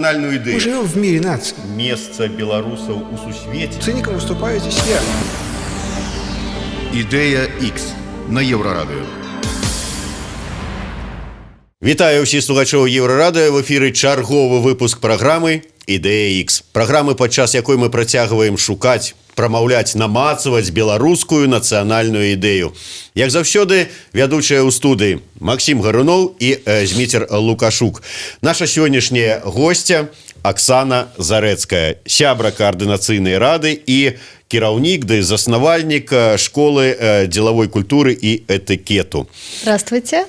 Национальную идею. Мы живем в мире наций. Место белорусов у сусвете. Цинником выступаю здесь я. Ідея X на Єврорадіо. Вітаю всіх слухачів Єврорадіо. В ефірі черговий випуск програми «Ідея X». Програми, падчас якої ми працягваем шукаць, прамаўляць, намацаваць беларускую нацыянальную ідэю. Як заўсёды, вядучая ў студыі Максим Гаруноў і Зміцер Лукашук. Наша сённяшняя гостя Оксана Зарэцкая, сябра координацыйнай рады і кіраўнік ды заснавальнік школы дзелавой культуры і этыкету. Здравствуйте.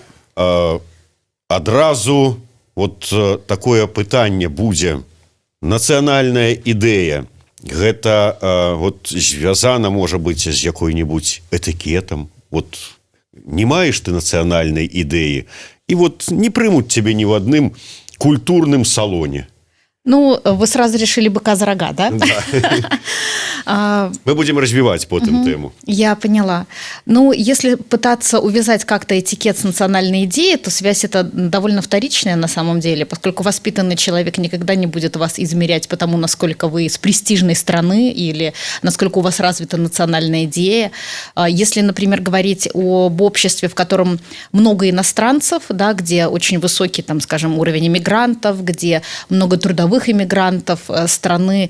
Адразу вот такое пытанне будзе. Нацыянальная ідэя. Гэта вот звязана, можа быць, з якой-нибудь этыкетам. Вот не маеш ты нацыянальнай ідэі, і вот не прымуць цябе ні в адным культурным салоне. Ну, вы сразу решили быка за рога, да? Мы будем развивать потом тему. Я поняла. Ну, если пытаться увязать как-то этикет с национальной идеей, то связь это довольно вторичная на самом деле, поскольку воспитанный человек никогда не будет вас измерять по тому, насколько вы из престижной страны или насколько у вас развита национальная идея. Если, например, говорить об обществе, в котором много иностранцев, да, где очень высокий, там, скажем, уровень иммигрантов, где много трудовых иммигрантов, страны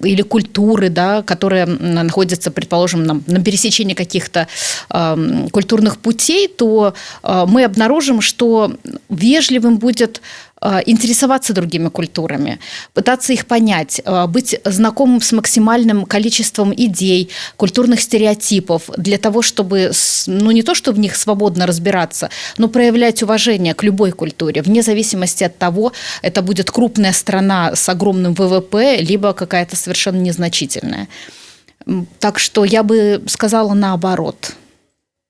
или культуры, да, которые находятся, предположим, на пересечении каких-то культурных путей, то мы обнаружим, что вежливым будет интересоваться другими культурами, пытаться их понять, быть знакомым с максимальным количеством идей, культурных стереотипов, для того, чтобы, ну, не то, что в них свободно разбираться, но проявлять уважение к любой культуре, вне зависимости от того, это будет крупная страна с огромным ВВП, либо какая-то совершенно незначительная. Так что я бы сказала наоборот.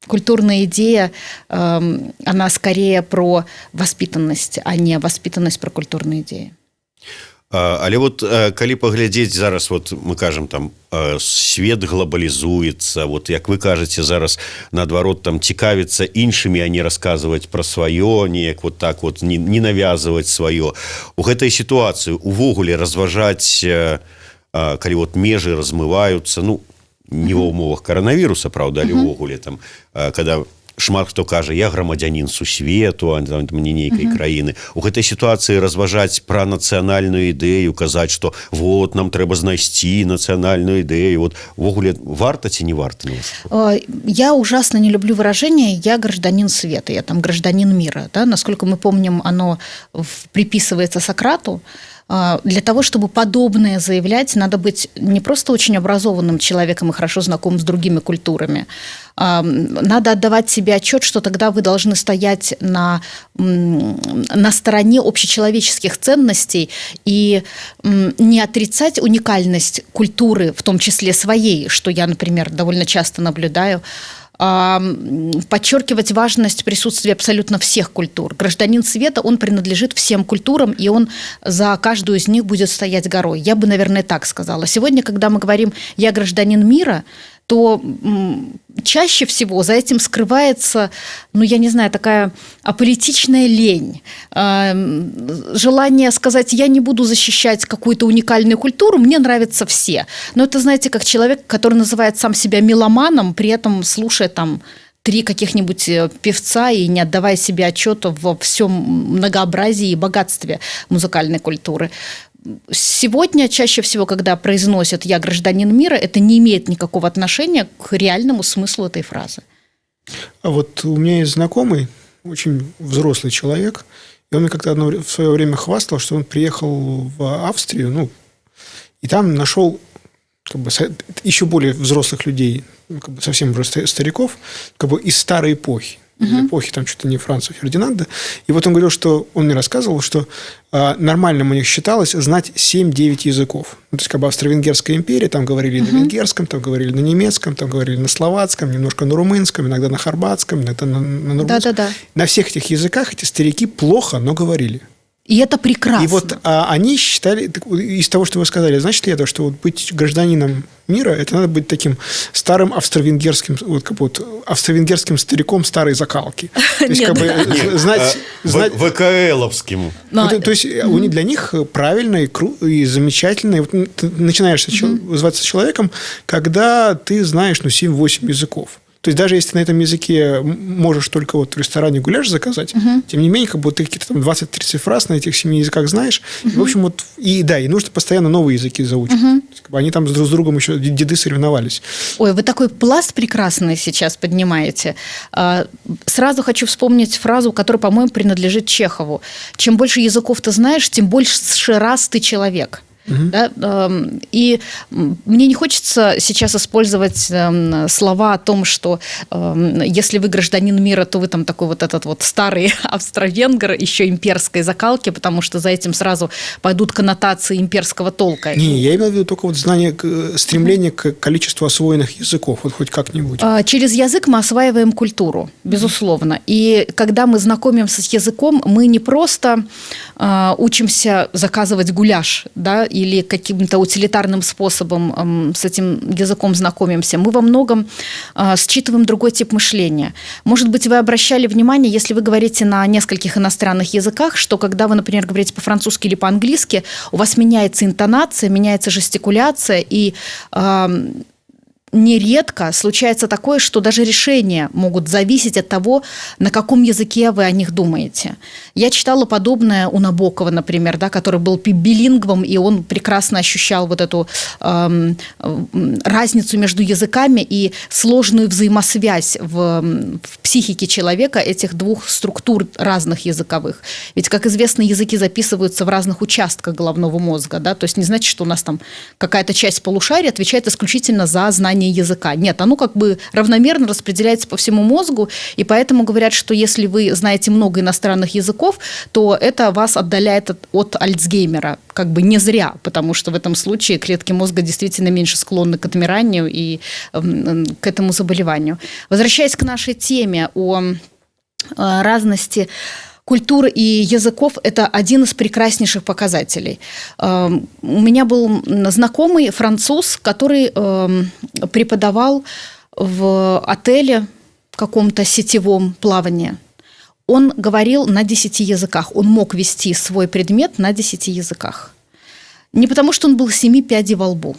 Культурная идея, она скорее про воспитанность, а не воспитанность про культурные идеи. Але вот калі паглядзець зараз, вот мы кажем, там свет глобалізуецца, вот як вы кажаце зараз, наадварот, там цікавіцца іншымі, а не расказваць пра сваё, неяк вот так вот не навязываць сваё. У гэтай сітуацыі увогуле разважаць, калі вот межы размываюцца, ну, не ва ўмовах коронавіруса, правда, але ўвогуле там, когда шмат хто кажа, я грамадзянін сусвету, а не нейкай краіны. У гэтай сітуацыі разважаць пра нацыянальную ідэю, казаць, што вот, нам трэба знайсці нацыянальную ідэю. Вот, увогуле, варта ці не варта? Я ужасно не люблю выражение «я гражданин света», я там гражданин мира. Да? Насколько мы помним, оно приписывается Сократу. Для того, чтобы подобное заявлять, надо быть не просто очень образованным человеком и хорошо знакомым с другими культурами. Надо отдавать себе отчет, что тогда вы должны стоять на стороне общечеловеческих ценностей и не отрицать уникальность культуры, в том числе своей, что я, например, довольно часто наблюдаю, подчеркивать важность присутствия абсолютно всех культур. Гражданин света, он принадлежит всем культурам, и он за каждую из них будет стоять горой. Я бы, наверное, так сказала. Сегодня, когда мы говорим «я гражданин мира», то чаще всего за этим скрывается, ну, я не знаю, такая аполитичная лень. Желание сказать, я не буду защищать какую-то уникальную культуру, мне нравятся все. Но это, знаете, как человек, который называет сам себя меломаном, при этом слушая там 3 каких-нибудь певца и не отдавая себе отчета во всем многообразии и богатстве музыкальной культуры. Сегодня чаще всего, когда произносят «я гражданин мира», это не имеет никакого отношения к реальному смыслу этой фразы. А вот у меня есть знакомый, очень взрослый человек, и он мне как-то в свое время хвастал, что он приехал в Австрию, ну, и там нашел как бы еще более взрослых людей, как бы совсем уже стариков, как бы из старой эпохи. Эпохи, там что-то не Франца Фердинанда. И вот он говорил, что он мне рассказывал, что нормальным у них считалось знать 7-9 языков. Ну, то есть, как бы Австро-Венгерская империя, там говорили на венгерском, там говорили на немецком, там говорили на словацком, немножко на румынском, иногда на хорватском, иногда на румынском. Да-да-да. На всех этих языках эти старики плохо, но говорили. И это прекрасно. И вот они считали, из того, что вы сказали, значит ли это, что вот быть гражданином мира, это надо быть таким старым австро-венгерским, австро-венгерским стариком старой закалки. То есть, как бы, знать... ВКЛовским. То есть, для них правильно и замечательно. Ты начинаешь зваться человеком, когда ты знаешь 7-8 языков. То есть, даже если ты на этом языке можешь только в ресторане гуляш заказать, тем не менее, как бы ты какие-то там 20-30 фраз на этих 7 языках знаешь. И, в общем, и нужно постоянно новые языки заучить. То есть, как бы, они там друг с другом еще деды соревновались. Ой, вы такой пласт прекрасный сейчас поднимаете. Сразу хочу вспомнить фразу, которая, по-моему, принадлежит Чехову. Чем больше языков ты знаешь, тем больше раз ты человек. Да? И мне не хочется сейчас использовать слова о том, что если вы гражданин мира, то вы там такой этот старый австро-венгер, еще имперской закалки, потому что за этим сразу пойдут коннотации имперского толка. Не, я имел в виду только знание, стремление к количеству освоенных языков, хоть как-нибудь. Через язык мы осваиваем культуру, безусловно. И когда мы знакомимся с языком, мы не просто учимся заказывать гуляш, да, или каким-то утилитарным способом с этим языком знакомимся, мы во многом считываем другой тип мышления. Может быть, вы обращали внимание, если вы говорите на нескольких иностранных языках, что когда вы, например, говорите по-французски или по-английски, у вас меняется интонация, меняется жестикуляция, и нередко случается такое, что даже решения могут зависеть от того, на каком языке вы о них думаете. Я читала подобное у Набокова, например, да, который был билингвом, и он прекрасно ощущал вот эту разницу между языками и сложную взаимосвязь в психике человека этих двух структур разных языковых. Ведь, как известно, языки записываются в разных участках головного мозга, да, то есть не значит, что у нас там какая-то часть полушария отвечает исключительно за знание языка. Нет, оно как бы равномерно распределяется по всему мозгу, и поэтому говорят, что если вы знаете много иностранных языков, то это вас отдаляет от Альцгеймера. Как бы не зря, потому что в этом случае клетки мозга действительно меньше склонны к отмиранию и к этому заболеванию. Возвращаясь к нашей теме о разности культуры и языков – это один из прекраснейших показателей. У меня был знакомый француз, который преподавал в отеле каком-то сетевом плавании. Он говорил на 10 языках. Он мог вести свой предмет на 10 языках. Не потому, что он был 7 пядей во лбу.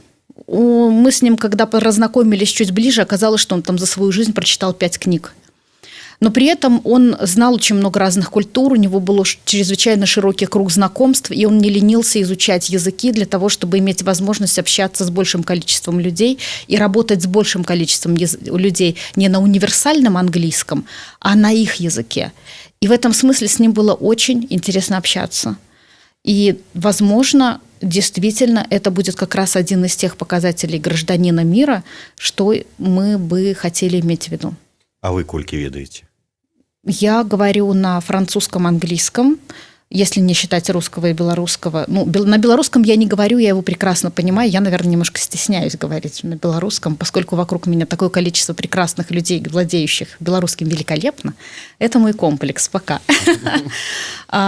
Мы с ним, когда познакомились чуть ближе, оказалось, что он там за свою жизнь прочитал 5 книг. Но при этом он знал очень много разных культур, у него был чрезвычайно широкий круг знакомств, и он не ленился изучать языки для того, чтобы иметь возможность общаться с большим количеством людей и работать с большим количеством людей не на универсальном английском, а на их языке. И в этом смысле с ним было очень интересно общаться. И, возможно, действительно, это будет как раз один из тех показателей гражданина мира, что мы бы хотели иметь в виду. А вы колькі ведаете? Я говорю на французском, английском, если не считать русского и белорусского. На белорусском я не говорю, я его прекрасно понимаю. Я, наверное, немножко стесняюсь говорить на белорусском, поскольку вокруг меня такое количество прекрасных людей, владеющих белорусским великолепно. Это мой комплекс пока.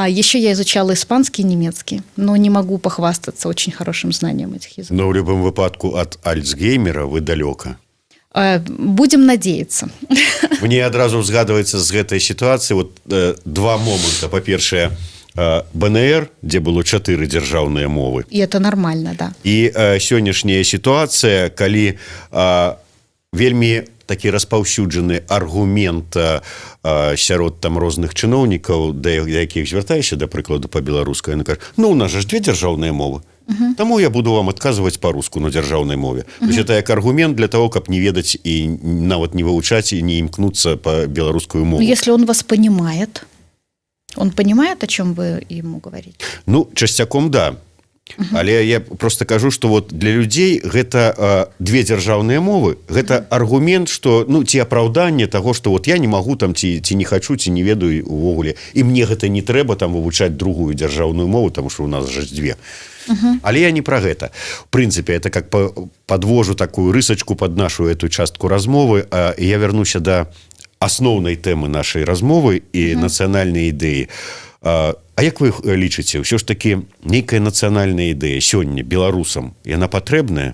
Еще я изучала испанский и немецкий, но не могу похвастаться очень хорошим знанием этих языков. Но в любом выпадку от Альцгеймера вы далёка. Будем надеяться. Мне адразу згадваецца з гэтай сітуацыі два моманта. Па-першае, БНР, дзе было 4 дзяржаўныя мовы. І это нормально, да. І сённяшняя сітуацыя, калі вельмі такі распаўсюджаны аргумент сярод там розных чыноўнікаў, да якіх звяртаешся, да прыкладу, па-беларускай, яны кажуць: у нас жа 2 дзяржаўныя мовы. Таму я буду вам адказваць па-руску на дзяржаўнай мове. То есть это як аргумент для того, каб не ведаць і нават не вывучаць і не імкнуцца па беларускую мову. Если он вас понимает, он понимает, о чем вы ему говорите? Часцяком да. Але я просто кажу, што для людзей гэта 2 дзяржаўныя мовы, гэта аргумент, што ці апраўданне таго, што я не магу там ці не хачу, ці не ведаю увогуле, і мне гэта не трэба там вывучаць другую дзяржаўную мову, таму што у нас жа 2. Але я не пра гэта. В прынцыпе, это как подвожу такую рысачку под нашу эту частку размовы. Я вярнуся да асноўнай тэмы нашай размовы і нацыянальнай ідэі. А як вы лічыце, ўсё ж таки нейкая нацыянальная ідэя сёння беларусам, яна патрэбная?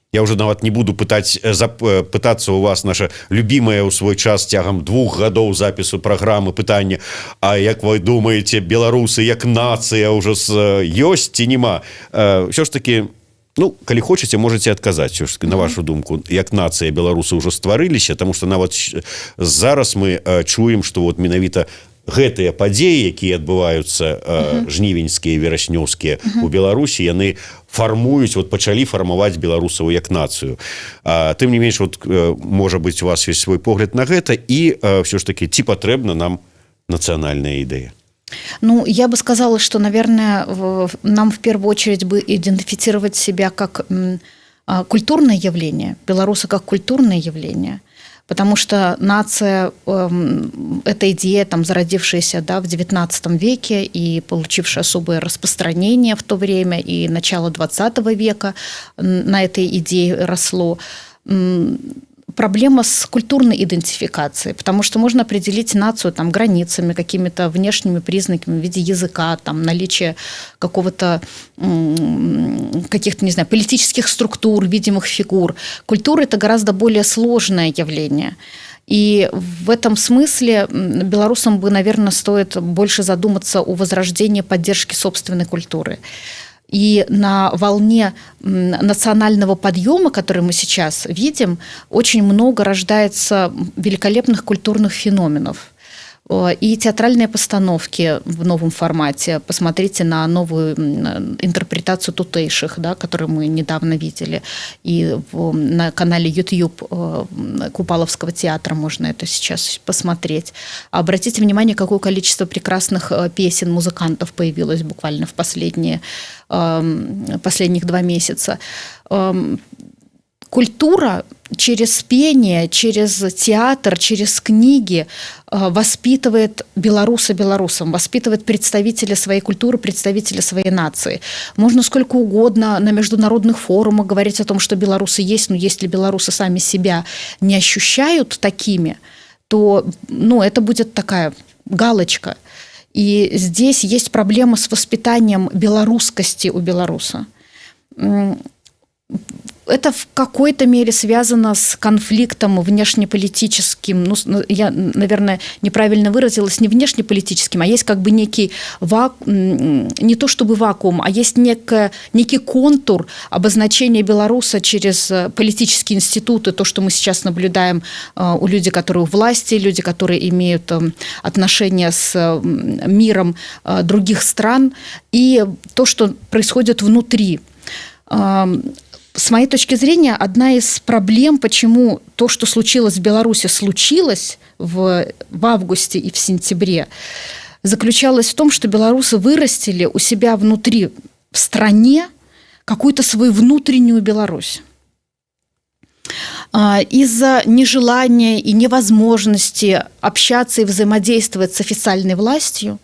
Я уже нават не буду пытацца у вас наша любимая ў свой час цягам 2 гадоў запісу праграмы пытання, а як вы думаеце, беларусы як нацыя ўжо ёсць ці няма? Ўсё ж таки, ну, калі хочаце, можаце адказаць, ўсё ж таки, на вашу думку, як нацыя беларусы ўжо стварыліся, таму што нават зараз мы чуем, што вот менавіта гэтыя падзеі, якія адбываюцца жнівеньскія, вераснёўскія у Беларусі, яны фармуюць, вот пачалі фармаваць беларусаў як нацыю. Тым не менш, вот, можа быць, у вас ёсць свой погляд на гэта, і ўсё ж таки, ці патрэбна нам нацыянальная ідэя? Ну, я бы сказала, что, наверное, нам в первую очередь бы идентифицировать себя как культурное явление, белорусы как культурное явление. Потому что нация – это идея, там, зародившаяся, да, в XIX веке и получившая особое распространение в то время, и начало XX века на этой идее росло. Проблема с культурной идентификацией, потому что можно определить нацию там, границами, какими-то внешними признаками в виде языка, там, наличия какого-то, каких-то, не знаю, политических структур, видимых фигур. Культура – это гораздо более сложное явление. И в этом смысле белорусам бы, наверное, стоит больше задуматься о возрождении поддержки собственной культуры. И на волне национального подъема, который мы сейчас видим, очень много рождается великолепных культурных феноменов. И театральные постановки в новом формате. Посмотрите на новую интерпретацию тутейших, да, которую мы недавно видели. И на канале YouTube Купаловского театра можно это сейчас посмотреть. Обратите внимание, какое количество прекрасных песен музыкантов появилось буквально в последних 2 месяца. Культура через пение, через театр, через книги воспитывает белоруса белорусом, воспитывает представителя своей культуры, представителя своей нации. Можно сколько угодно на международных форумах говорить о том, что белорусы есть, но если белорусы сами себя не ощущают такими, то, ну, это будет такая галочка. И здесь есть проблема с воспитанием белорусскости у белоруса. Это в какой-то мере связано с конфликтом внешнеполитическим. Ну, я, наверное, неправильно выразилась, не внешнеполитическим, а есть как бы некий не то чтобы вакуум, а есть некий контур обозначения белоруса через политические институты, то, что мы сейчас наблюдаем у людей, которые у власти, люди, которые имеют отношения с миром других стран, и то, что происходит внутри. С моей точки зрения, одна из проблем, почему то, что случилось в Беларуси, случилось в августе и в сентябре, заключалась в том, что белорусы вырастили у себя внутри, в стране, какую-то свою внутреннюю Беларусь. Из-за нежелания и невозможности общаться и взаимодействовать с официальной властью,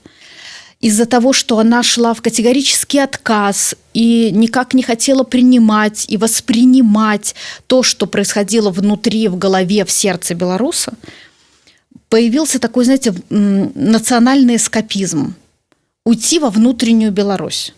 из-за того, что она шла в категорический отказ и никак не хотела принимать и воспринимать то, что происходило внутри, в голове, в сердце белоруса, появился такой, знаете, национальный эскапизм – уйти во внутреннюю Беларусь.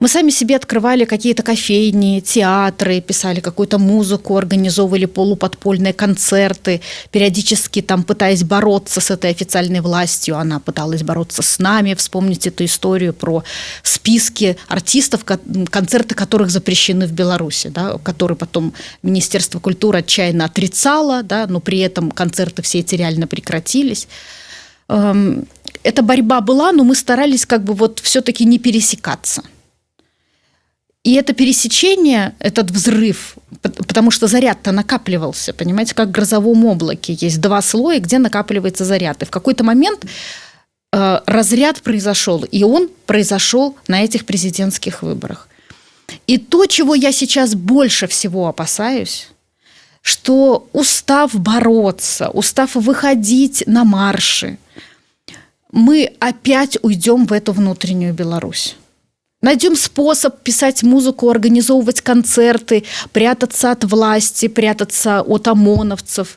Мы сами себе открывали какие-то кофейни, театры, писали какую-то музыку, организовывали полуподпольные концерты, периодически там пытаясь бороться с этой официальной властью. Она пыталась бороться с нами. Вспомните эту историю про списки артистов, концерты которых запрещены в Беларуси, да, которые потом Министерство культуры отчаянно отрицало, да, но при этом концерты все эти реально прекратились. Эта борьба была, но мы старались как бы вот все-таки не пересекаться. И это пересечение, этот взрыв, потому что заряд-то накапливался, понимаете, как в грозовом облаке. Есть 2 слоя, где накапливается заряд. И в какой-то момент разряд произошел, и он произошел на этих президентских выборах. И то, чего я сейчас больше всего опасаюсь, что устав бороться, устав выходить на марши, мы опять уйдем в эту внутреннюю Беларусь. Найдем способ писать музыку, организовывать концерты, прятаться от власти, прятаться от ОМОНовцев.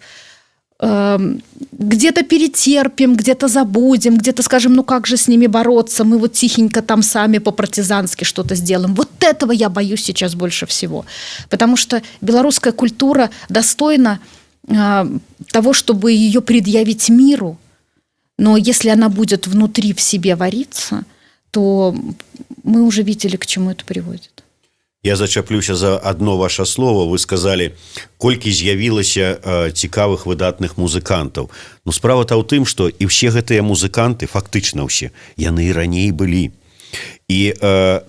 где-то перетерпим, где-то забудем, где-то скажем, ну как же с ними бороться, мы вот тихенько там сами по-партизански что-то сделаем. Вот этого я боюсь сейчас больше всего. Потому что белорусская культура достойна того, чтобы ее предъявить миру, но если она будет внутри в себе вариться, то мы уже видели, к чему это приводит. Я зачаплюся за одно ваше слово. Вы сказали, колькі з'явілася цікавых выдатных музыкантаў. Ну, справа-то ў тым, што і ўсе гэтыя музыканты, фактычна ўсе, яны і раней былі. І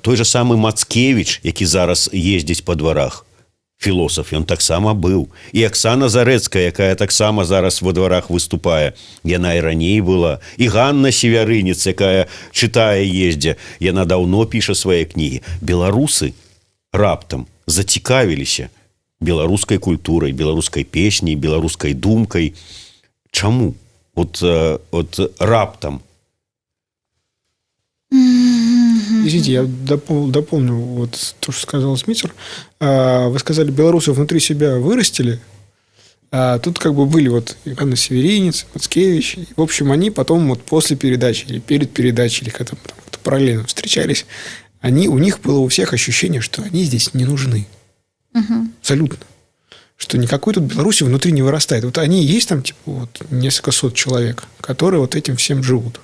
той же самы Мацкевіч, які зараз ездзіць па дварах, філосаф, ён таксама быў. І Аксана Зарэцкая, якая таксама зараз во дварах выступае, яна і раней была. І Ганна Севярынец, якая чытае, ездзе, яна даўно піша свае кнігі. Беларусы раптам зацікавіліся беларускай культурай, беларускай песняй, беларускай думкай. Чаму? От раптам. Извините, я дополню вот то, что сказал Смитер. Вы сказали, белорусы внутри себя вырастили. Тут как бы были вот Ганна Северинец, Мацкевич. В общем, они потом вот после передачи или перед передачей, или как-то параллельно встречались, у них было у всех ощущение, что они здесь не нужны. Угу. Абсолютно. Что никакой тут Беларуси внутри не вырастает. Вот они есть там, типа, вот несколько сот человек, которые вот этим всем живут,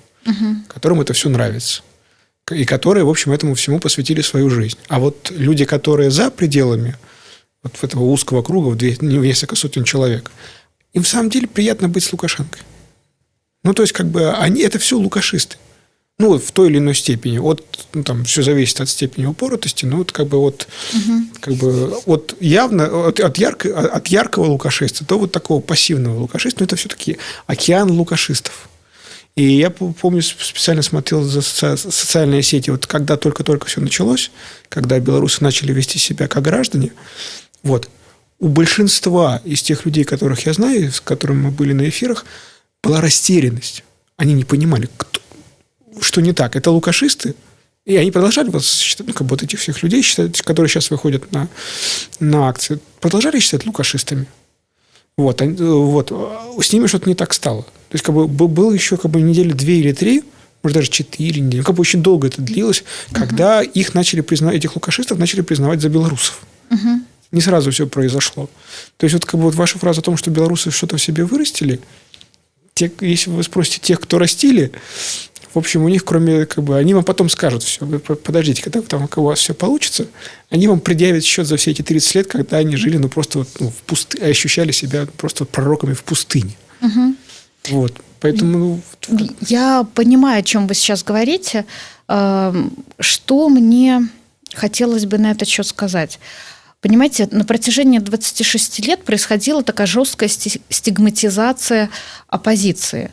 которым это все нравится. И которые, в общем, этому всему посвятили свою жизнь. А вот люди, которые за пределами вот этого узкого круга, в несколько сотен человек, им в самом деле приятно быть с Лукашенкой. Ну, то есть, как бы, они это все лукашисты. Ну, в той или иной степени. Там все зависит от степени упоротости, но вот как бы вот, как бы от явно, от яркого лукашиста до вот такого пассивного лукашиста, но это все-таки океан лукашистов. И я помню, специально смотрел за социальные сети, вот когда только-только все началось, когда белорусы начали вести себя как граждане, вот, у большинства из тех людей, которых я знаю, с которыми мы были на эфирах, была растерянность. Они не понимали, что не так. Это лукашисты. И они продолжали считать, ну, как бы вот этих всех людей, которые сейчас выходят на акции, продолжали считать лукашистами. Вот. С ними что-то не так стало. То есть, как бы, было еще как бы недели 2 или 3, может, даже 4 недели. Как бы очень долго это длилось, когда их начали признавать, этих лукашистов начали признавать за белорусов. Не сразу все произошло. То есть, вот, как бы, вот ваша фраза о том, что белорусы что-то в себе вырастили, если вы спросите тех, кто растили, в общем, у них, кроме, как бы, они вам потом скажут все. Вы подождите, когда там, у вас все получится, они вам предъявят счет за все эти 30 лет, когда они жили, ну, просто вот, ну, в пустыне, ощущали себя просто вот пророками в пустыне. Вот. Поэтому... Я понимаю, о чем вы сейчас говорите. Что мне хотелось бы на этот счет сказать? Понимаете, на протяжении 26 лет происходила такая жесткая стигматизация оппозиции.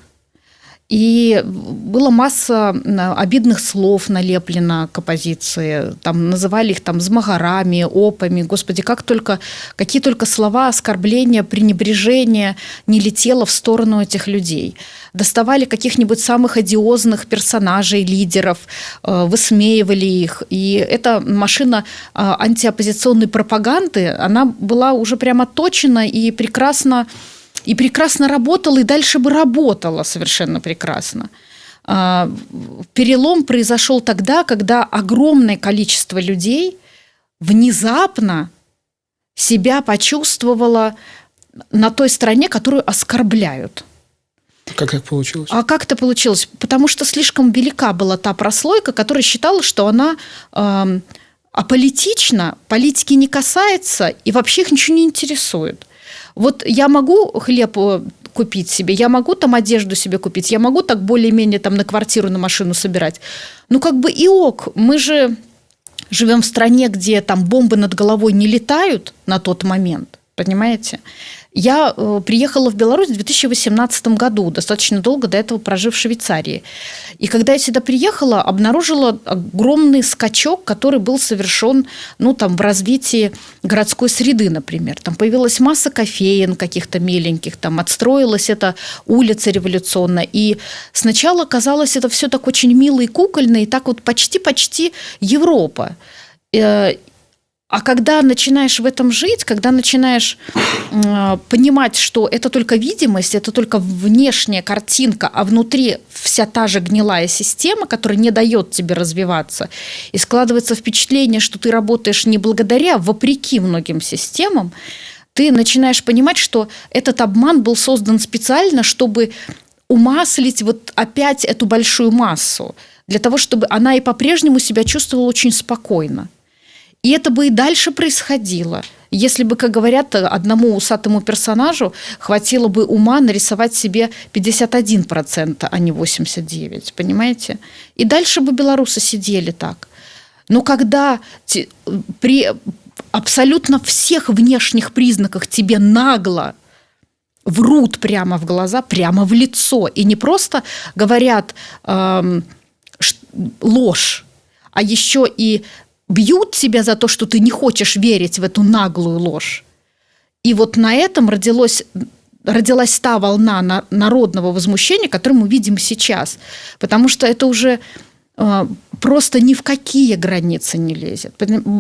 И была масса обидных слов налеплено к оппозиции. Там называли их там змагарами, опами. Господи, какие только слова, оскорбления, пренебрежения не летело в сторону этих людей. Доставали каких-нибудь самых одиозных персонажей, лидеров, высмеивали их. И эта машина антиоппозиционной пропаганды, она была уже прямо точена и прекрасно работала, и дальше бы работала совершенно прекрасно. Перелом произошел тогда, когда огромное количество людей внезапно себя почувствовало на той стороне, которую оскорбляют. Как так получилось? А как это получилось? Потому что слишком велика была та прослойка, которая считала, что она аполитична, политики не касается, и вообще их ничего не интересует. Вот я могу хлеб купить себе, я могу там одежду себе купить, я могу так более-менее там на квартиру, на машину собирать. Ну, как бы и ок. Мы же живем в стране, где там бомбы над головой не летают на тот момент, понимаете? Я приехала в Беларусь в 2018 году, достаточно долго до этого прожив в Швейцарии. И когда я сюда приехала, обнаружила огромный скачок, который был совершен, ну, там, в развитии городской среды, например. Там появилась масса кофеен каких-то меленьких, там отстроилась эта улица революционная. И сначала казалось это все так очень мило и кукольно, и так вот почти-почти Европа. А когда начинаешь в этом жить, когда начинаешь понимать, что это только видимость, это только внешняя картинка, а внутри вся та же гнилая система, которая не дает тебе развиваться, и складывается впечатление, что ты работаешь не благодаря, а вопреки многим системам, ты начинаешь понимать, что этот обман был создан специально, чтобы умаслить вот опять эту большую массу, для того, чтобы она и по-прежнему себя чувствовала очень спокойно. И это бы и дальше происходило, если бы, как говорят, одному усатому персонажу хватило бы ума нарисовать себе 51%, а не 89%, понимаете? И дальше бы белорусы сидели так. Но когда при абсолютно всех внешних признаках тебе нагло врут прямо в глаза, прямо в лицо, и не просто говорят ложь, а еще и бьют тебя за то, что ты не хочешь верить в эту наглую ложь. И вот на этом родилась та волна народного возмущения, которую мы видим сейчас. Потому что это уже просто ни в какие границы не лезет.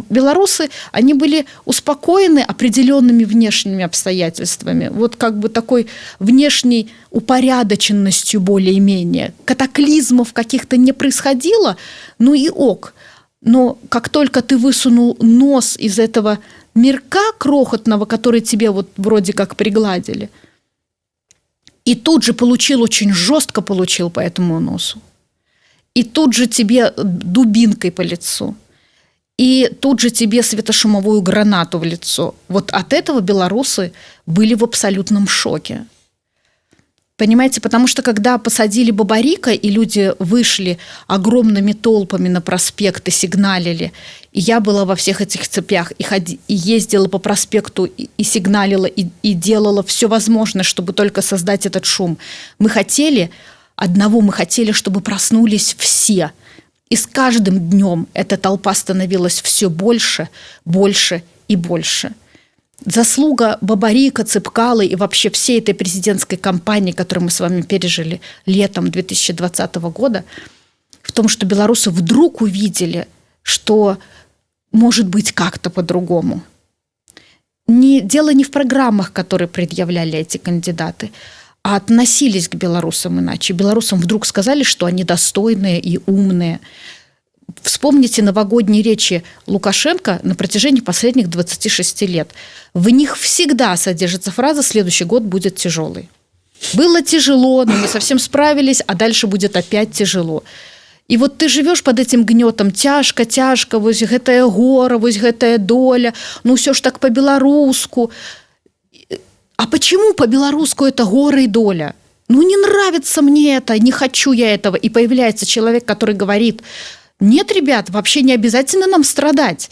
Белорусы, они были успокоены определенными внешними обстоятельствами. Вот как бы такой внешней упорядоченностью более-менее. Катаклизмов каких-то не происходило, ну и ок. Но как только ты высунул нос из этого мирка крохотного, который тебе вот вроде как пригладили, и тут же очень жестко получил по этому носу, и тут же тебе дубинкой по лицу, и тут же тебе светошумовую гранату в лицо. Вот от этого белорусы были в абсолютном шоке. Понимаете, потому что когда посадили Бабарика, и люди вышли огромными толпами на проспект и сигналили, и я была во всех этих цепях, и ездила по проспекту, и сигналила, и делала все возможное, чтобы только создать этот шум. Мы хотели, чтобы проснулись все. И с каждым днем эта толпа становилась все больше, больше и больше. Заслуга Бабарика, Цепкалы и вообще всей этой президентской кампании, которую мы с вами пережили летом 2020 года, в том, что белорусы вдруг увидели, что может быть как-то по-другому. Дело не в программах, которые предъявляли эти кандидаты, а относились к белорусам иначе. Белорусам вдруг сказали, что они достойные и умные. Вспомните новогодние речи Лукашенко на протяжении последних 26 лет. В них всегда содержится фраза «следующий год будет тяжелый». Было тяжело, но мы совсем справились, а дальше будет опять тяжело. И вот ты живешь под этим гнетом, тяжко, вось гэтая гора, вось гэтая доля, ну все ж так по-белоруску. А почему по-белоруску это гора и доля? Ну не нравится мне это, не хочу я этого. И появляется человек, который говорит: нет, ребят, вообще не обязательно нам страдать.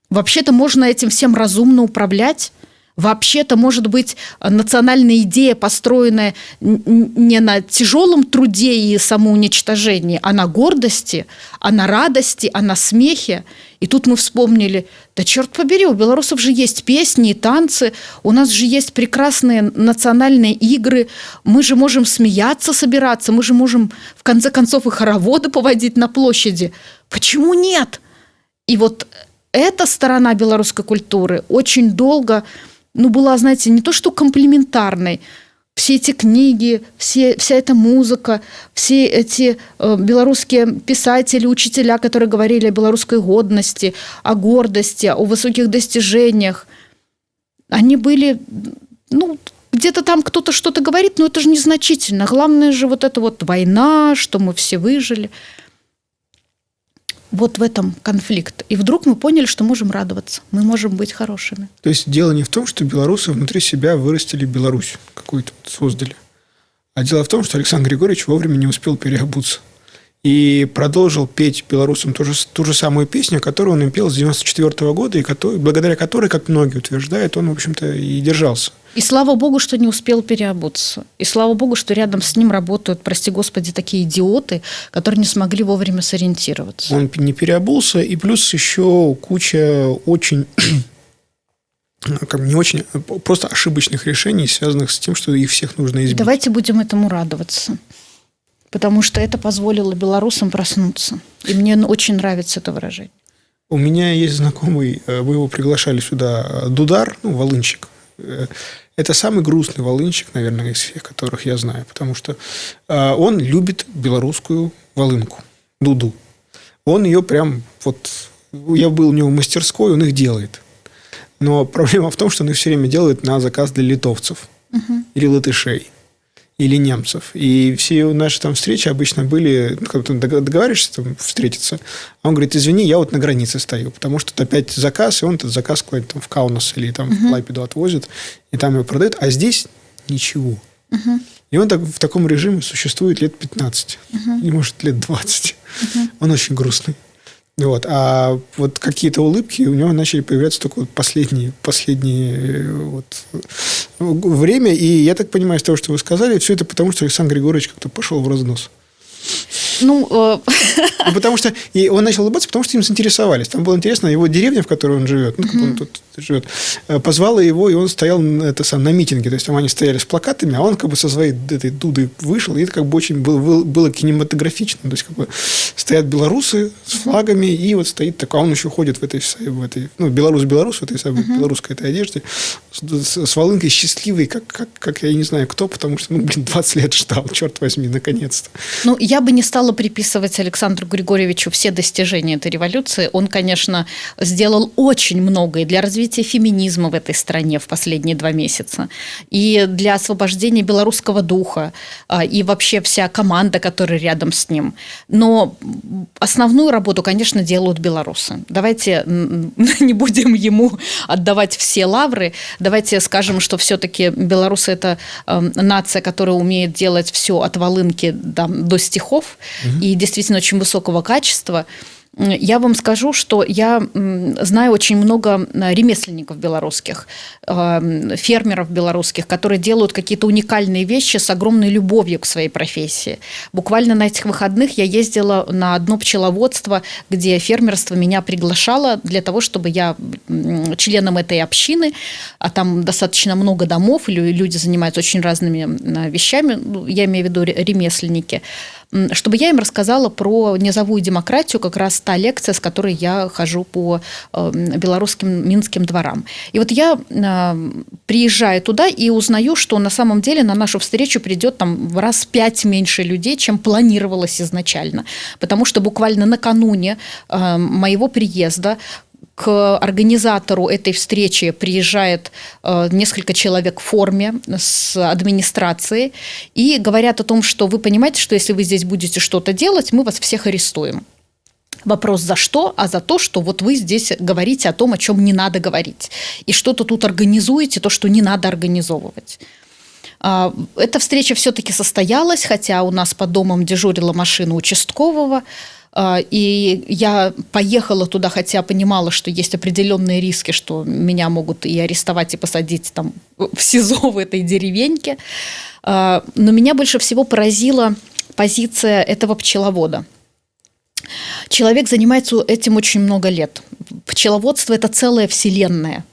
Вообще-то можно этим всем разумно управлять. Вообще-то, может быть, национальная идея, построенная не на тяжелом труде и самоуничтожении, а на гордости, а на радости, а на смехе. И тут мы вспомнили: да черт побери, у белорусов же есть песни и танцы, у нас же есть прекрасные национальные игры, мы же можем смеяться, собираться, мы же можем, в конце концов, и хороводы поводить на площади. Почему нет? И вот эта сторона белорусской культуры очень долго, была, знаете, не то что комплиментарной. Все эти книги, вся эта музыка, все эти белорусские писатели, учителя, которые говорили о белорусской годности, о гордости, о высоких достижениях, они были, где-то там кто-то что-то говорит, но это же незначительно. Главное же вот эта вот война, что мы все выжили. Вот в этом конфликт. И вдруг мы поняли, что можем радоваться. Мы можем быть хорошими. То есть дело не в том, что белорусы внутри себя вырастили Беларусь, какую-то создали. А дело в том, что Александр Григорьевич вовремя не успел переобуться. И продолжил петь белорусам ту же самую песню, которую он им пел с 1994 года, и благодаря которой, как многие утверждают, он, в общем-то, и держался. И слава богу, что не успел переобуться. И слава богу, что рядом с ним работают, прости господи, такие идиоты, которые не смогли вовремя сориентироваться. Он не переобулся, и плюс еще куча очень... не очень, просто ошибочных решений, связанных с тем, что их всех нужно избить. Давайте будем этому радоваться. Потому что это позволило белорусам проснуться. И мне очень нравится это выражение. У меня есть знакомый, мы его приглашали сюда, Дудар, волынщик. Это самый грустный волынщик, наверное, из всех, которых я знаю, потому что он любит белорусскую волынку, дуду. Он ее прям я был у него в мастерской, он их делает. Но проблема в том, что он их все время делает на заказ для литовцев или латышей. Или немцев. И все наши там встречи обычно были, когда ты договариваешься там встретиться, а он говорит, извини, я на границе стою, потому что опять заказ, и он этот заказ куда-нибудь там в Каунас или там в Клайпеду отвозит, и там его продают, а здесь ничего. И он в таком режиме существует лет 15, или, может, лет 20. Он очень грустный. А вот какие-то улыбки у него начали появляться только последнее время. И я так понимаю, из того, что вы сказали, все это потому, что Александр Григорьевич как-то пошел в разнос. Потому что и он начал улыбаться, потому что им заинтересовались. Там было интересно, его деревня, в которой он живет, как он тут живет, позвала его, и он стоял на митинге. То есть, там они стояли с плакатами, а он как бы со своей этой дудой вышел, и это как бы очень было кинематографично. То есть, как бы стоят белорусы с флагами, и вот стоит такой, а он еще ходит в этой белорус в этой самой белорусской этой одежде, с волынкой счастливый, как я не знаю кто, потому что, 20 лет ждал, черт возьми, наконец-то. Я бы не стала приписывать Александру Григорьевичу все достижения этой революции. Он, конечно, сделал очень многое для развития феминизма в этой стране в последние 2 месяца. И для освобождения белорусского духа. И вообще вся команда, которая рядом с ним. Но основную работу, конечно, делают белорусы. Давайте не будем ему отдавать все лавры. Давайте скажем, что все-таки белорусы – это нация, которая умеет делать все от волынки до стихов. И действительно очень высокого качества. Я вам скажу, что я знаю очень много ремесленников белорусских, фермеров белорусских, которые делают какие-то уникальные вещи с огромной любовью к своей профессии. Буквально на этих выходных я ездила на одно пчеловодство, где фермерство меня приглашало для того, чтобы я членом этой общины, а там достаточно много домов, люди занимаются очень разными вещами, я имею в виду ремесленники, чтобы я им рассказала про низовую демократию, как раз та лекция, с которой я хожу по белорусским минским дворам. И вот я приезжаю туда и узнаю, что на самом деле на нашу встречу придет там в раз 5 меньше людей, чем планировалось изначально. Потому что буквально накануне моего приезда к организатору этой встречи приезжает несколько человек в форме с администрации и говорят о том, что вы понимаете, что если вы здесь будете что-то делать, мы вас всех арестуем. Вопрос за что? А за то, что вот вы здесь говорите о том, о чем не надо говорить. И что-то тут организуете, то, что не надо организовывать. Эта встреча все-таки состоялась, хотя у нас по домам дежурила машина участкового. И я поехала туда, хотя понимала, что есть определенные риски, что меня могут и арестовать, и посадить там в СИЗО в этой деревеньке. Но меня больше всего поразила позиция этого пчеловода. Человек занимается этим очень много лет. Пчеловодство – это целая вселенная.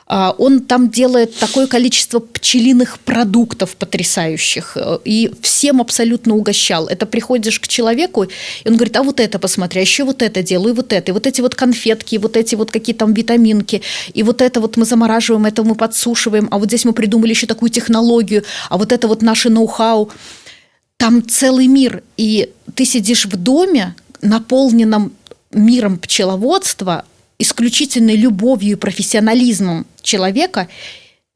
Он там делает такое количество пчелиных продуктов потрясающих и всем абсолютно угощал. Это приходишь к человеку, и он говорит, а вот это посмотри, а еще вот это делаю, и вот это, и вот эти вот конфетки, и вот эти вот какие там витаминки, и вот это вот мы замораживаем, это мы подсушиваем, а вот здесь мы придумали еще такую технологию, а вот это вот наше ноу-хау. Там целый мир, и ты сидишь в доме, наполненном миром пчеловодства, исключительной любовью и профессионализмом человека,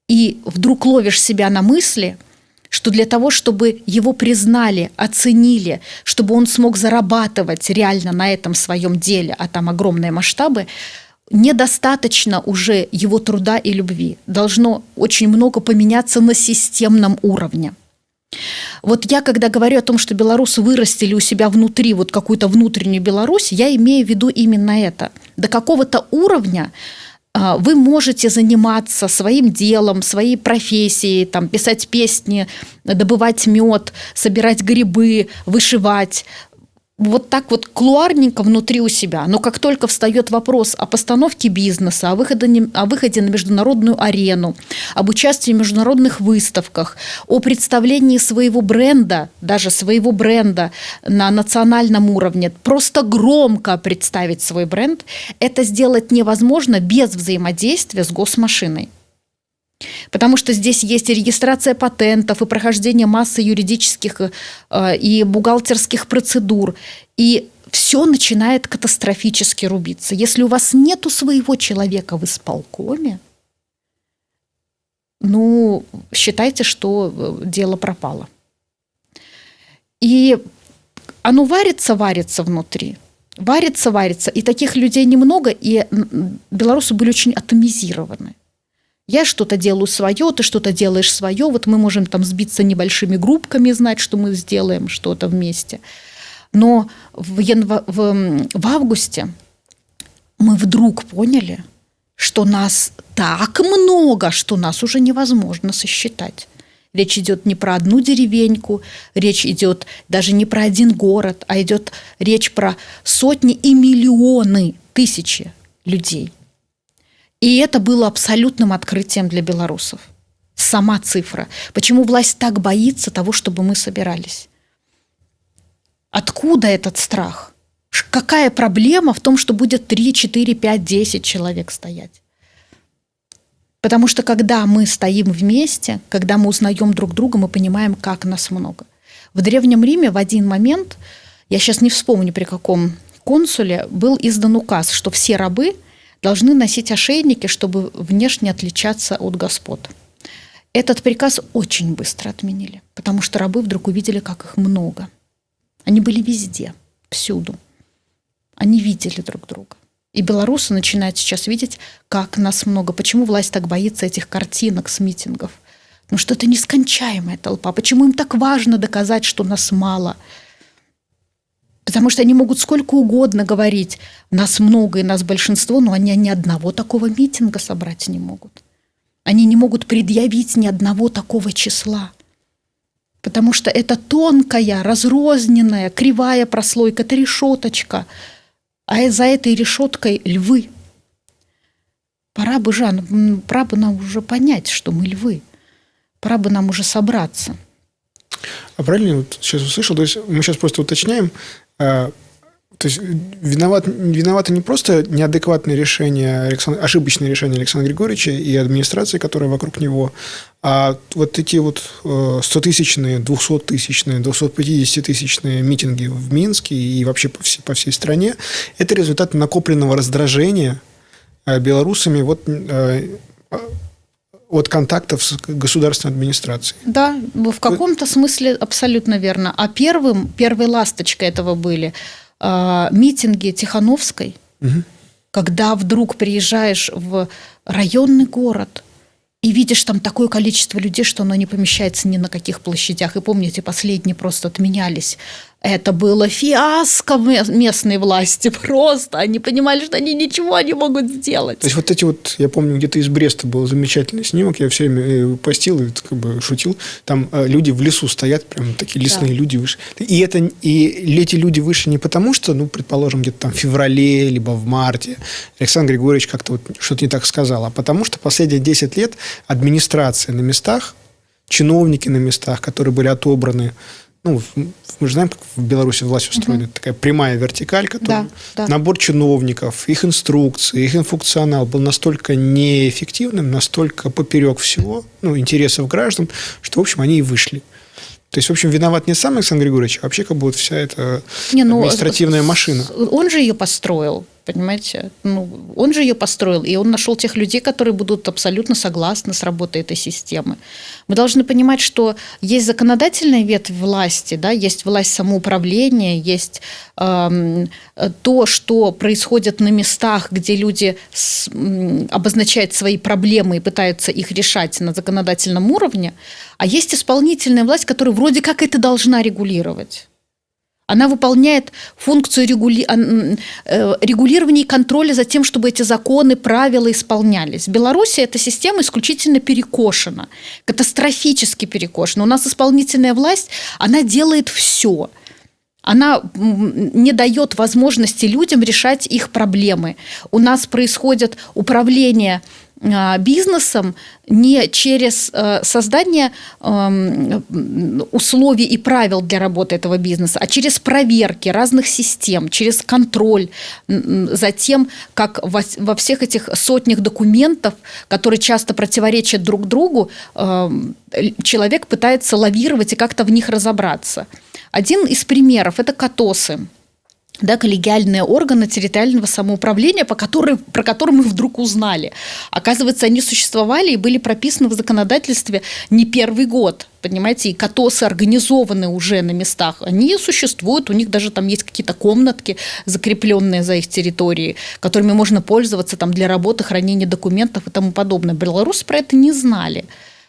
и вдруг ловишь себя на мысли, что для того, чтобы его признали, оценили, чтобы он смог зарабатывать реально на этом своем деле, а там огромные масштабы, недостаточно уже его труда и любви. Должно очень много поменяться на системном уровне. Вот я, когда говорю о том, что белорусы вырастили у себя внутри вот какую-то внутреннюю Беларусь, я имею в виду именно это. До какого-то уровня вы можете заниматься своим делом, своей профессией, там, писать песни, добывать мед, собирать грибы, вышивать. вот так вот кулуарненько внутри у себя. Но как только встает вопрос о постановке бизнеса, о выходе на международную арену, об участии в международных выставках, о представлении своего бренда, даже своего бренда на национальном уровне, просто громко представить свой бренд, это сделать невозможно без взаимодействия с госмашиной. Потому что здесь есть и регистрация патентов, и прохождение массы юридических и бухгалтерских процедур. И все начинает катастрофически рубиться. Если у вас нету своего человека в исполкоме, ну, считайте, что дело пропало. И оно варится внутри. Варится. И таких людей немного, и белорусы были очень атомизированы. Я что-то делаю свое, ты что-то делаешь свое. Вот мы можем там сбиться небольшими группками, знать, что мы сделаем что-то вместе. Но в августе мы вдруг поняли, что нас так много, что нас уже невозможно сосчитать. Речь идет не про одну деревеньку, речь идет даже не про один город, а идет речь про сотни и миллионы, тысячи людей. И это было абсолютным открытием для белорусов. Сама цифра. Почему власть так боится того, чтобы мы собирались? Откуда этот страх? Какая проблема в том, что будет 3, 4, 5, 10 человек стоять? Потому что когда мы стоим вместе, когда мы узнаем друг друга, мы понимаем, как нас много. В Древнем Риме в один момент, я сейчас не вспомню, при каком консуле, был издан указ, что все рабы должны носить ошейники, чтобы внешне отличаться от господ. Этот приказ очень быстро отменили, потому что рабы вдруг увидели, как их много. Они были везде, всюду. Они видели друг друга. И белорусы начинают сейчас видеть, как нас много. Почему власть так боится этих картинок с митингов? Потому что это нескончаемая толпа. Почему им так важно доказать, что нас мало? Потому что они могут сколько угодно говорить, нас много и нас большинство, но они ни одного такого митинга собрать не могут. Они не могут предъявить ни одного такого числа. Потому что это тонкая, разрозненная, кривая прослойка, это решеточка. А за этой решеткой львы. Пора бы нам уже понять, что мы львы. Пора бы нам уже собраться. А правильно вот сейчас услышал? То есть мы сейчас просто уточняем. То есть виноваты не просто неадекватные решения, ошибочные решения Александра Григорьевича и администрации, которая вокруг него, а вот эти вот 100-тысячные, 200-тысячные, 250-тысячные митинги в Минске и вообще по всей стране, это результат накопленного раздражения белорусами от контактов с государственной администрацией. Да, в каком-то смысле абсолютно верно. А первой ласточкой этого были митинги Тихановской, когда вдруг приезжаешь в районный город и видишь там такое количество людей, что оно не помещается ни на каких площадях. И помните, последние просто отменялись. Это было фиаско местной власти просто. Они понимали, что они ничего не могут сделать. То есть вот эти вот, я помню, где-то из Бреста был замечательный снимок, я все время постил и как бы шутил. Там люди в лесу стоят, прям такие лесные люди выше. И эти люди выше не потому, что, предположим, где-то там в феврале, либо в марте Александр Григорьевич как-то вот что-то не так сказал, а потому что последние 10 лет администрация на местах, чиновники на местах, которые были отобраны, мы же знаем, как в Беларуси власть устроена. Это такая прямая вертикаль, которая... Набор чиновников, их инструкции, их функционал был настолько неэффективным, настолько поперек всего, интересов граждан, что, в общем, они и вышли. То есть, в общем, виноват не сам Александр Григорьевич, а вообще как будто вся эта административная машина. Он же ее построил, понимаете? Он же ее построил, и он нашел тех людей, которые будут абсолютно согласны с работой этой системы. Мы должны понимать, что есть законодательная ветвь власти, да, есть власть самоуправления, есть то, что происходит на местах, где люди обозначают свои проблемы и пытаются их решать на законодательном уровне, а есть исполнительная власть, которая вроде как это должна регулировать. Она выполняет функцию регулирования и контроля за тем, чтобы эти законы, правила исполнялись. В Беларуси эта система исключительно перекошена, катастрофически перекошена. У нас исполнительная власть, она делает все. Она не дает возможности людям решать их проблемы. У нас происходит управление бизнесом не через создание условий и правил для работы этого бизнеса, а через проверки разных систем, через контроль за тем, как во всех этих сотнях документов, которые часто противоречат друг другу, человек пытается лавировать и как-то в них разобраться. Один из примеров – это КАТОСы. Да, коллегиальные органы территориального самоуправления, про которые мы вдруг узнали. Оказывается, они существовали и были прописаны в законодательстве не первый год. Понимаете, и КАТОСы организованы уже на местах. Они существуют, у них даже там есть какие-то комнатки, закрепленные за их территорией, которыми можно пользоваться там, для работы, хранения документов и тому подобное. Белорусы про это не знали.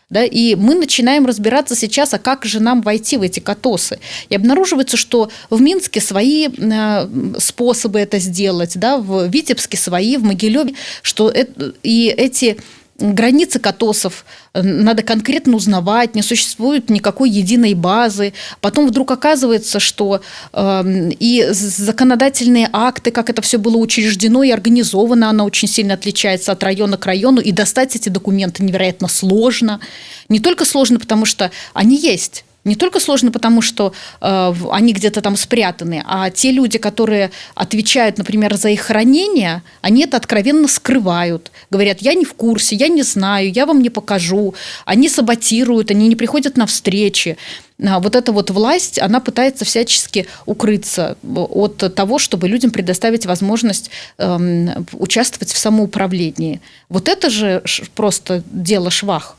Да, и мы начинаем разбираться сейчас, а как же нам войти в эти КАТОСы. И обнаруживается, что в Минске свои способы это сделать, да, в Витебске свои, в Могилеве, и эти границы КАТОСов надо конкретно узнавать, не существует никакой единой базы. Потом вдруг оказывается, что и законодательные акты, как это все было учреждено и организовано, оно очень сильно отличается от района к району, и достать эти документы невероятно сложно. Не только сложно, потому что они есть. Не только сложно, потому что они где-то там спрятаны, а те люди, которые отвечают, например, за их хранение, они это откровенно скрывают. Говорят, я не в курсе, я не знаю, я вам не покажу. Они саботируют, они не приходят на встречи. Вот эта вот власть, она пытается всячески укрыться от того, чтобы людям предоставить возможность участвовать в самоуправлении. Вот это же просто дело швах.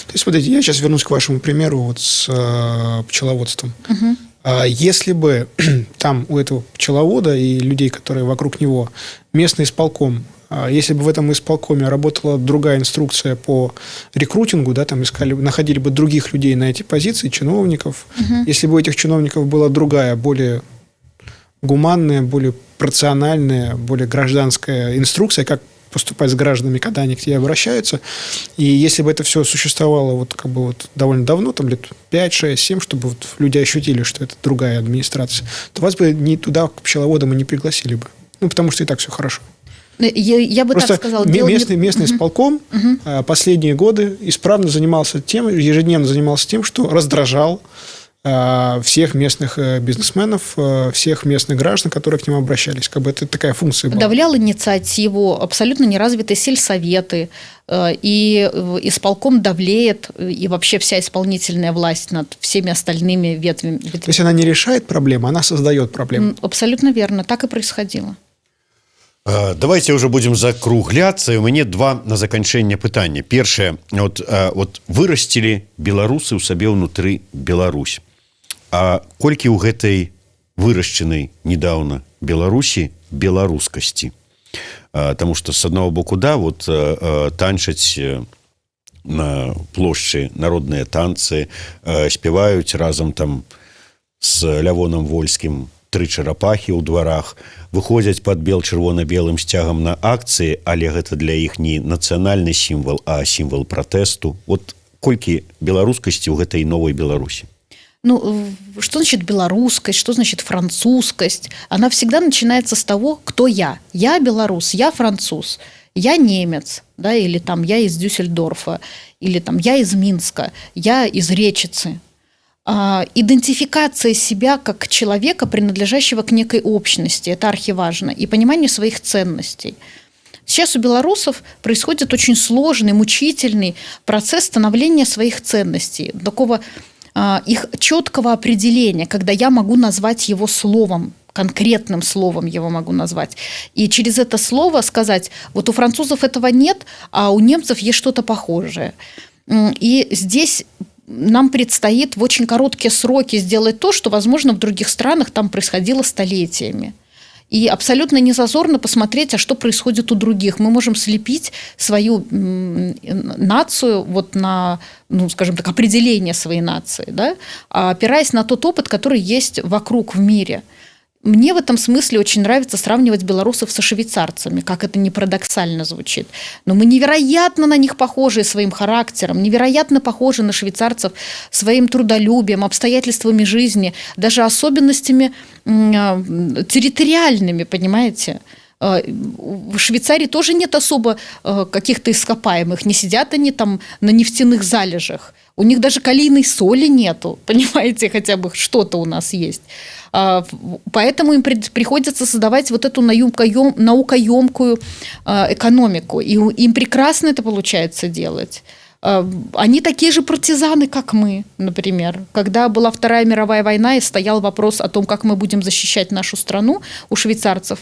То есть, смотрите, я сейчас вернусь к вашему примеру вот с пчеловодством. Угу. Если бы там у этого пчеловода и людей, которые вокруг него, местный исполком, если бы в этом исполкоме работала другая инструкция по рекрутингу, да, там находили бы других людей на эти позиции, чиновников, если бы у этих чиновников была другая, более гуманная, более рациональная, более гражданская инструкция, как поступать с гражданами, когда они к тебе обращаются. И если бы это все существовало вот как бы вот довольно давно, там лет 5, 6, 7, чтобы вот люди ощутили, что это другая администрация, то вас бы ни туда к пчеловодам и не пригласили бы. Ну, потому что и так все хорошо. Я бы просто так сказала. Местный исполком последние годы исправно занимался тем, ежедневно занимался тем, что раздражал всех местных бизнесменов, всех местных граждан, которые к нему обращались. Как бы это такая функция была. Подавлял инициативу, абсолютно неразвитые сельсоветы, и исполком давлеет, и вообще вся исполнительная власть над всеми остальными ветвями. То есть она не решает проблемы, она создает проблемы. Абсолютно верно, так и происходило. Давайте уже будем закругляться. У мяне два на заканчэнне пытання. Першае, вот вырасцілі беларусы ў сабе ўнутры Беларусь. А колькі ў гэтай вырашчанай недавно Беларусі беларускасці? Таму што з аднаго боку, да, вот танчаць на плошчы народныя танцы, спяваюць разам там з Лявонам Вольскім тры чарапахі ў дварах, выходзяць пад бел-чырвона-белым сцягам на акцыі, але гэта для іх не нацыянальны сімвал, а сімвал пратэсту. Вот колькі беларускасці ў гэтай новой Беларусі? Ну, что значит белорусскость, что значит французскость? Она всегда начинается с того, кто я. Я белорус, я француз, я немец, да, или там я из Дюссельдорфа, или там я из Минска, я из Речицы. Идентификация себя как человека, принадлежащего к некой общности, это архиважно, и понимание своих ценностей. Сейчас у белорусов происходит очень сложный, мучительный процесс становления своих ценностей, такого их четкого определения, когда я могу назвать его словом, конкретным словом его могу назвать. И через это слово сказать, вот у французов этого нет, а у немцев есть что-то похожее. И здесь нам предстоит в очень короткие сроки сделать то, что, возможно, в других странах там происходило столетиями. И абсолютно незазорно посмотреть, а что происходит у других. Мы можем слепить свою нацию вот на, ну, скажем так, определение своей нации, да, опираясь на тот опыт, который есть вокруг в мире. мне в этом смысле очень нравится сравнивать белорусов со швейцарцами, как это не парадоксально звучит. Но мы невероятно на них похожи своим характером, невероятно похожи на швейцарцев своим трудолюбием, обстоятельствами жизни, даже особенностями территориальными, понимаете? В Швейцарии тоже нет особо каких-то ископаемых, не сидят они там на нефтяных залежах. У них даже калийной соли нету, понимаете, хотя бы что-то у нас есть. Поэтому им приходится создавать вот эту наукоемкую экономику. И им прекрасно это получается делать. Они такие же партизаны, как мы, например. Когда была Вторая мировая война и стоял вопрос о том, как мы будем защищать нашу страну у швейцарцев,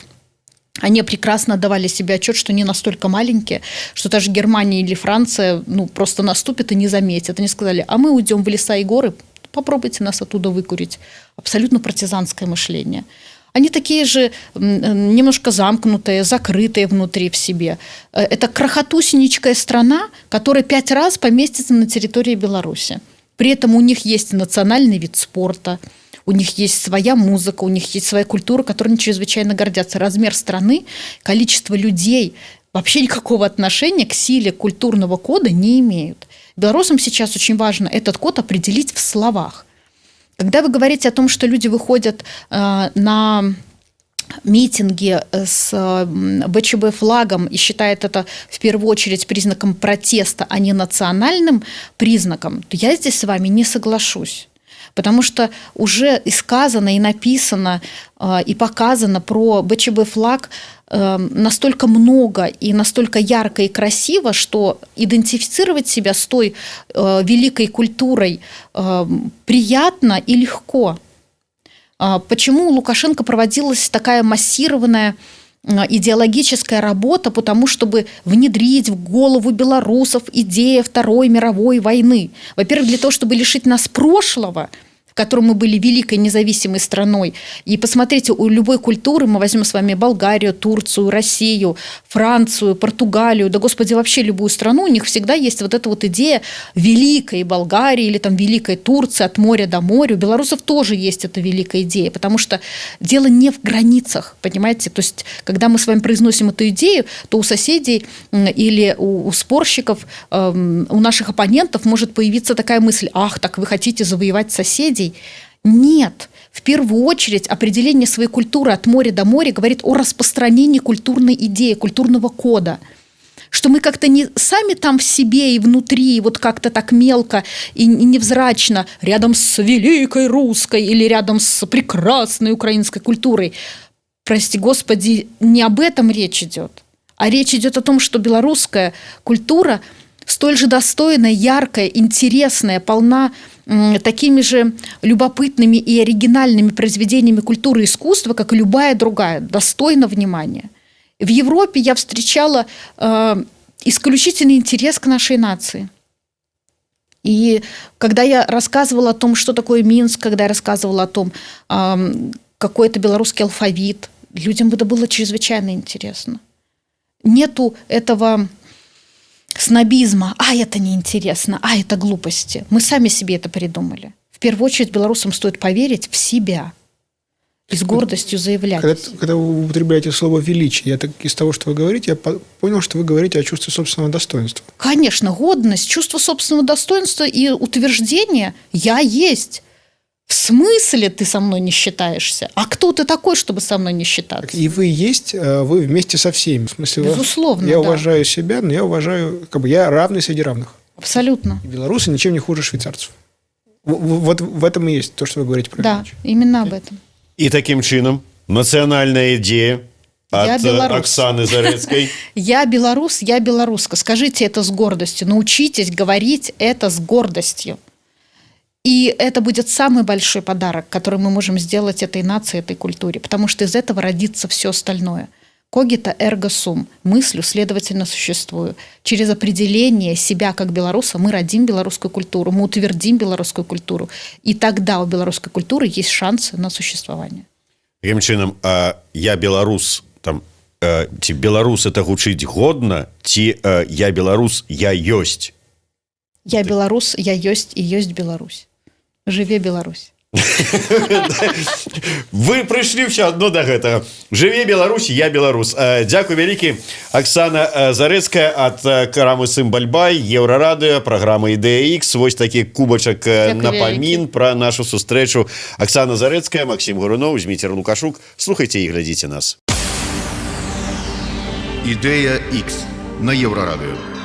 они прекрасно отдавали себе отчет, что не настолько маленькие, что даже Германия или Франция просто наступят и не заметят. Они сказали, а мы уйдем в леса и горы, попробуйте нас оттуда выкурить. Абсолютно партизанское мышление. Они такие же немножко замкнутые, закрытые внутри в себе. Это крохотусенечкая страна, которая 5 раз поместится на территории Беларуси. При этом у них есть национальный вид спорта, у них есть своя музыка, у них есть своя культура, которой они чрезвычайно гордятся. Размер страны, количество людей вообще никакого отношения к силе культурного кода не имеют. Белорусам сейчас очень важно этот код определить в словах. Когда вы говорите о том, что люди выходят на митинги с БЧБ флагом и считают это в первую очередь признаком протеста, а не национальным признаком, то я здесь с вами не соглашусь. Потому что уже и сказано, и написано, и показано про БЧБ флаг настолько много и настолько ярко и красиво, что идентифицировать себя с той великой культурой приятно и легко. Почему у Лукашенко проводилась такая массированная идеологическая работа по тому, чтобы внедрить в голову белорусов идею Второй мировой войны? Во-первых, для того, чтобы лишить нас прошлого, в котором мы были великой независимой страной. И посмотрите, у любой культуры, мы возьмем с вами Болгарию, Турцию, Россию, Францию, Португалию, да, господи, вообще любую страну, у них всегда есть вот эта вот идея великой Болгарии или там великой Турции от моря до моря. У белорусов тоже есть эта великая идея, потому что дело не в границах, понимаете? То есть, когда мы с вами произносим эту идею, то у соседей или у спорщиков, у наших оппонентов может появиться такая мысль: ах, так вы хотите завоевать соседей? Нет. В первую очередь определение своей культуры от моря до моря говорит о распространении культурной идеи, культурного кода. Что мы как-то не сами там в себе и внутри, вот как-то так мелко и невзрачно, рядом с великой русской или рядом с прекрасной украинской культурой. Прости господи, не об этом речь идет. А речь идет о том, что белорусская культура столь же достойная, яркая, интересная, полна такими же любопытными и оригинальными произведениями культуры и искусства, как и любая другая, достойна внимания. В Европе я встречала исключительный интерес к нашей нации. И когда я рассказывала о том, что такое Минск, когда я рассказывала о том, какой это белорусский алфавит, людям это было чрезвычайно интересно. Нету этого снобизма, это неинтересно, это глупости. Мы сами себе это придумали. В первую очередь белорусам стоит поверить в себя и с гордостью заявлять. Когда вы употребляете слово «величие», я так из того, что вы говорите, я понял, что вы говорите о чувстве собственного достоинства. Конечно, годность, чувство собственного достоинства и утверждение «я есть». В смысле ты со мной не считаешься? А кто ты такой, чтобы со мной не считаться? И вы есть, вы вместе со всеми. В смысле, безусловно, я уважаю себя, но я уважаю, я равный среди равных. Абсолютно. И белорусы ничем не хуже швейцарцев. Вот в этом и есть то, что вы говорите про величие. Да, именно об этом. И таким чином национальная идея от Оксаны Зарецкой. Я белорус, я белоруска. Скажите это с гордостью. Научитесь говорить это с гордостью. И это будет самый большой подарок, который мы можем сделать этой нации, этой культуре, потому что из этого родится все остальное. Когито эрго сум. Мыслю, следовательно, существую. Через определение себя как белоруса мы родим белорусскую культуру, мы утвердим белорусскую культуру. И тогда у белорусской культуры есть шансы на существование. Таким чином, я беларус, ці беларус это гучыць годна, ці я беларус, я ёсць. Я беларус, я ёсць і ёсць Беларусь. Жыве Беларусь. Вы прыйшлі ўсё адно да гэтага. Жыве Беларусь, я беларус. Дзякуй вялікі. Аксана Зарэцкая ад крамы Сымбальбай, Еўрарадыё, праграма Ідэя Х. Вось такі кубачак напамін пра нашу сустрэчу. Аксана Зарэцкая, Максим Горунов, Зміцер Лукашук. Слухайце і глядзіце нас. Ідэя Х на Еўрарадыё.